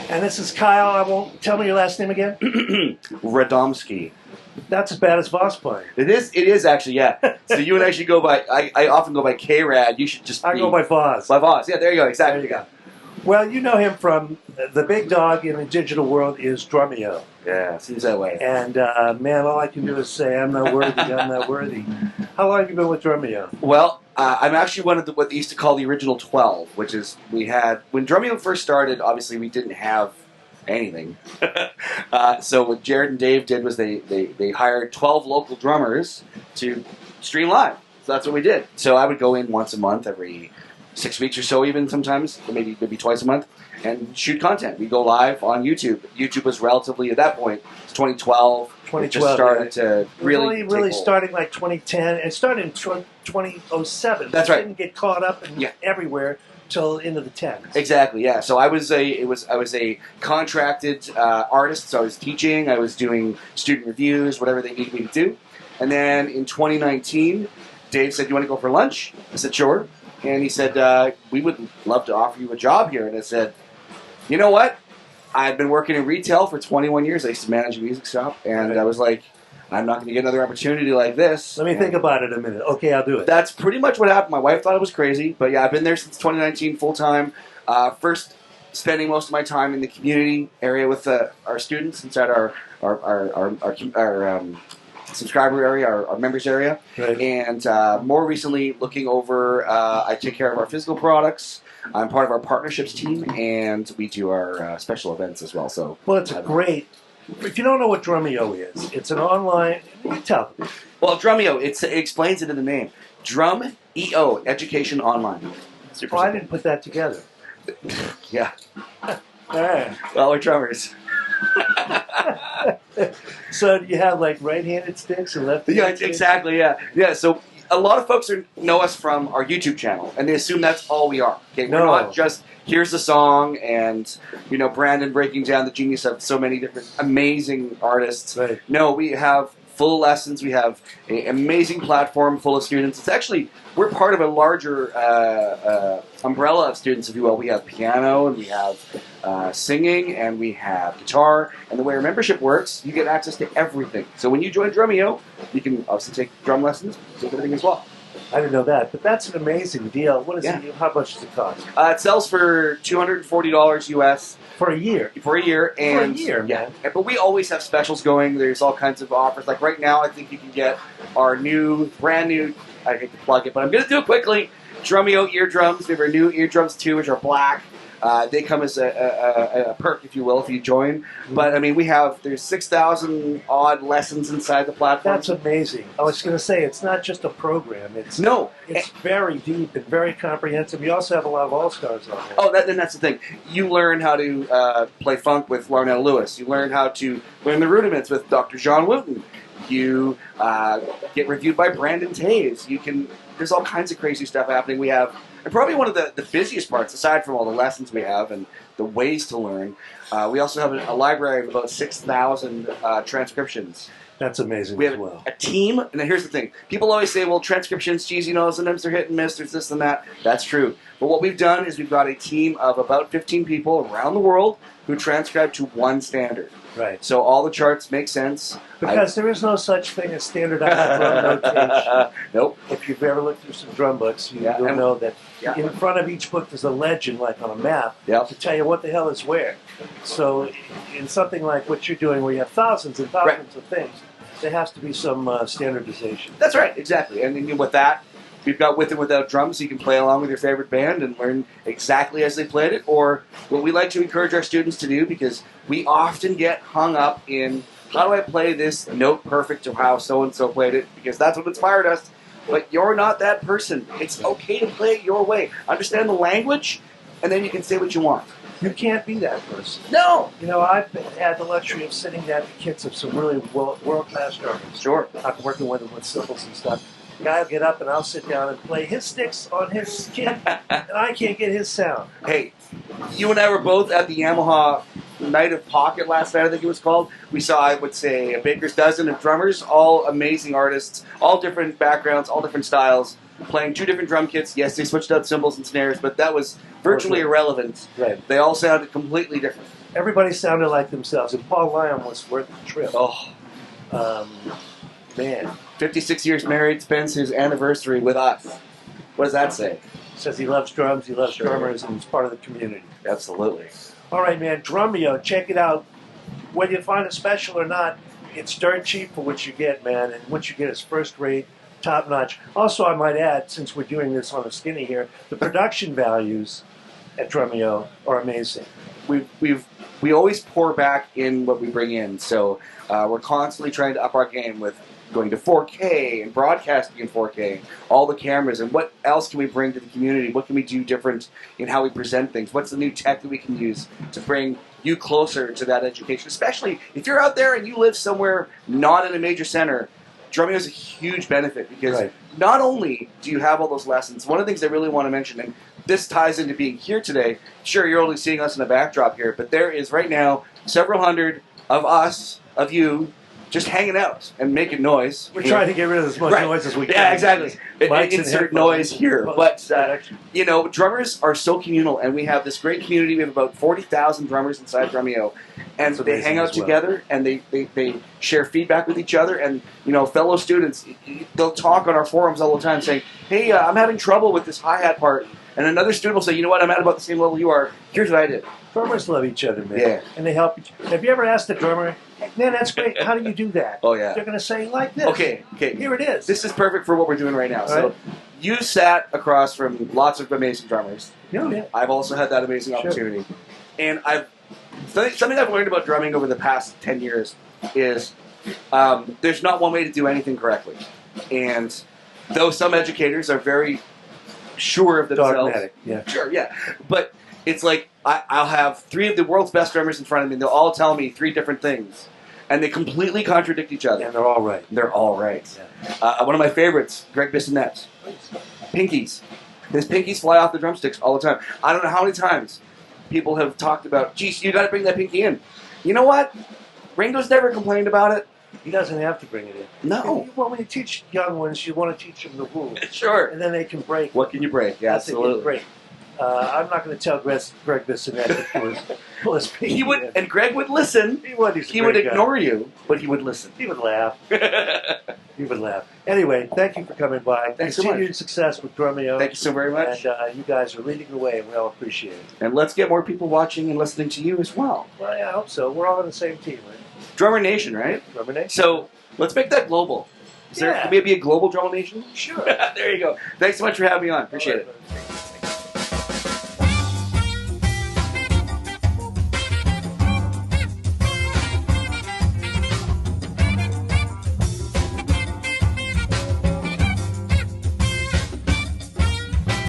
And this is Kyle. I won't tell me your last name again. Radomsky. That's as bad as Voss playing. It is actually, yeah. So you and I should go by, I often go by K-Rad. You should just I go by Voss. By Voss. Yeah, there you go. Exactly. There you go. Well, you know him from the big dog in the digital world is Drumeo. Yeah, seems that way. And, man, all I can do is say, I'm not worthy, I'm not worthy. How long have you been with Drumeo? Well, I'm actually one of what they used to call the original 12, which is we had, when Drumeo first started, obviously we didn't have anything. So what Jared and Dave did was they hired 12 local drummers to stream live. So that's what we did. So I would go in once a month, every 6 weeks or so even sometimes, or maybe twice a month, and shoot content. We go live on YouTube. YouTube was relatively, at that point, 2012. 2012, it just started to really really starting like 2010. It started in 2007. That's right. It didn't get caught up in everywhere till into the 10s. Exactly, yeah. So I was a contracted artist. So I was teaching, I was doing student reviews, whatever they needed me to do. And then in 2019, Dave said, "You want to go for lunch?" I said, "Sure." And he said, "We would love to offer you a job here." And I said, "You know what? I've been working in retail for 21 years. I used to manage a music shop, and I was like, I'm not going to get another opportunity like this." Let me think about it a minute. Okay, I'll do it. That's pretty much what happened. My wife thought it was crazy, but yeah, I've been there since 2019 full time. First, spending most of my time in the community area with our students inside our subscriber area, our members area, right. And more recently, looking over. I take care of our physical products. I'm part of our partnerships team, and we do our special events as well. So, well, it's a great. If you don't know what Drumeo is, it's an online. You tell them. Well, Drumeo, it explains it in the name. Drumeo, education online. Super I didn't put that together. Yeah. All right. Well, we're drummers. So do you have like right-handed sticks and left-handed sticks? Yeah, exactly, yeah. Yeah, so a lot of folks know us from our YouTube channel, and they assume that's all we are. Okay, we're not just, here's the song, and, you know, Brandon breaking down the genius of so many different amazing artists. Right. No, we have full lessons. We have an amazing platform full of students. It's actually, we're part of a larger umbrella of students, if you will. We have piano, and we have singing, and we have guitar. And the way our membership works, you get access to everything. So when you join Drumeo, you can obviously take drum lessons, take everything as well. I didn't know that, but that's an amazing deal. What is it? How much does it cost? It sells for $240 US. For a year? For a year. And, for a year, yeah. Man. But we always have specials going. There's all kinds of offers. Like right now, I think you can get our brand new, I hate to plug it, but I'm going to do it quickly, Drumeo eardrums. We have our new eardrums too, which are black. They come as a perk, if you will, if you join. But, I mean, there's 6,000 odd lessons inside the platform. That's amazing. I was going to say, it's not just a program. It's very deep and very comprehensive. You also have a lot of all-stars on there. Oh, then that's the thing. You learn how to play funk with Larnell Lewis. You learn how to learn the rudiments with Dr. John Wooten. You get reviewed by Brandon Taves. There's all kinds of crazy stuff happening. We have... And probably one of the busiest parts, aside from all the lessons we have and the ways to learn, we also have a library of about 6,000 transcriptions. That's amazing. We have a team, and then here's the thing. People always say, well, transcriptions, geez, you know, sometimes they're hit and miss, there's this and that. That's true. But what we've done is we've got a team of about 15 people around the world who transcribe to one standard. Right. So all the charts make sense. Because there is no such thing as standardized drum notation. Nope. If you've ever looked through some drum books, you'll know that in front of each book there's a legend, like on a map, to tell you what the hell is where. So in something like what you're doing, where you have thousands and thousands of things, there has to be some standardization. That's right, exactly. And then with that, we've got With and Without Drums, so you can play along with your favorite band and learn exactly as they played it, or what we like to encourage our students to do, because we often get hung up in, how do I play this note perfect to how so-and-so played it, because that's what inspired us. But you're not that person. It's okay to play it your way. Understand the language, and then you can say what you want. You can't be that person. No! You know, I've had the luxury of sitting down at the kits of some really world-class drummers. Sure. I'm working with them with cymbals and stuff. The guy will get up and I'll sit down and play his sticks on his kit, and I can't get his sound. Hey, you and I were both at the Yamaha Night of Pocket last night, I think it was called. We saw, I would say, a baker's dozen of drummers, all amazing artists, all different backgrounds, all different styles, playing two different drum kits. Yes, they switched out cymbals and snares, but that was virtually irrelevant. Right. They all sounded completely different. everybody sounded like themselves, and Paul Lyon was worth the trip. Oh, man. 56 years married, spends his anniversary with us. What does that say? Says he loves drums, he loves drummers, and he's part of the community. Absolutely. All right, man, Drumeo, check it out. Whether you find it special or not, it's dirt cheap for what you get, man, and what you get is first rate, top notch. Also, I might add, since we're doing this on a skinny here, the production values at Drumeo are amazing. We always pour back in what we bring in, so we're constantly trying to up our game with going to 4K and broadcasting in 4K, all the cameras, and what else can we bring to the community? What can we do different in how we present things? What's the new tech that we can use to bring you closer to that education? Especially if you're out there and you live somewhere not in a major center, Drumeo is a huge benefit because not only do you have all those lessons, one of the things I really want to mention, and this ties into being here today, sure, you're only seeing us in the backdrop here, but there is right now several hundred of us, of you, just hanging out and making noise. We're trying to get rid of as much noise as we can. Yeah, exactly. Insert noise here. But, you know, drummers are so communal, and we have this great community. We have about 40,000 drummers inside Drumeo, and they hang out together, and they share feedback with each other, and, you know, fellow students, they'll talk on our forums all the time saying, hey, I'm having trouble with this hi-hat part, and another student will say, you know what, I'm at about the same level you are. Here's what I did. Drummers love each other, man. Yeah. And they help each other. Have you ever asked a drummer, man, that's great, how do you do that? Oh, yeah. They're going to say, like this. Okay. Here it is. This is perfect for what we're doing right now. So you sat across from lots of amazing drummers. Yeah. I've also had that amazing opportunity. And something I've learned about drumming over the past 10 years is there's not one way to do anything correctly. And though some educators are very sure of themselves. Dogmatic, yeah. Sure, yeah. But it's like I'll have three of the world's best drummers in front of me, and they'll all tell me three different things. And they completely contradict each other. And they're all right. They're all right. Yeah. One of my favorites, Greg Bissonette. Pinkies. His pinkies fly off the drumsticks all the time. I don't know how many times people have talked about, geez, you got to bring that pinky in. You know what? Ringo's never complained about it. He doesn't have to bring it in. No. Well, when you teach young ones, you want to teach them the rules. Sure. And then they can break. What can you break? Yeah, absolutely. Break. I'm not going to tell Greg Bissonette to pull his pinky in. And Greg would listen. He would. He would ignore you, but he would listen. He would laugh. He would laugh. Anyway, thank you for coming by. Thanks so much. Continued success with Drumeo. Thank you so very much. And you guys are leading the way, and we all appreciate it. And let's get more people watching and listening to you as well. Well, yeah, I hope so. We're all on the same team, right? Drummer Nation, right? Drummer Nation. So let's make that global. Is there maybe a global Drummer Nation? Sure. There you go. Thanks so much for having me on. Appreciate it.